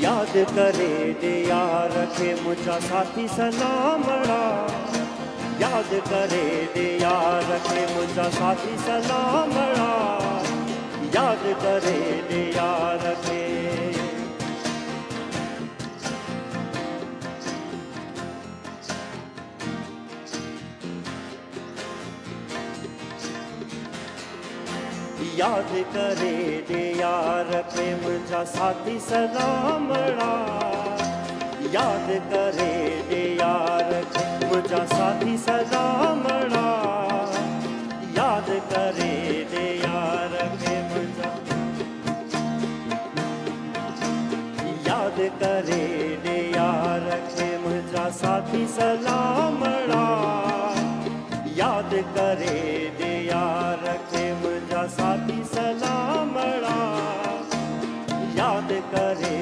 याद करे दे यार रखे मुझा साथी सलामड़ा, याद करे दे यार रखे मुझा साथी सलामड़ा, याद करे दे यार रखे। याद करे दे यार रखे मुझा साथी सलामड़ा, याद करे दे यार रखे मुझा साथी सलामड़ा, याद करे दे यार रखे मुझा, याद करे दे यार रखे मुझा साथी सलामड़ा, याद करे दे यार रखे मुझा साथी सलामड़ा, याद करे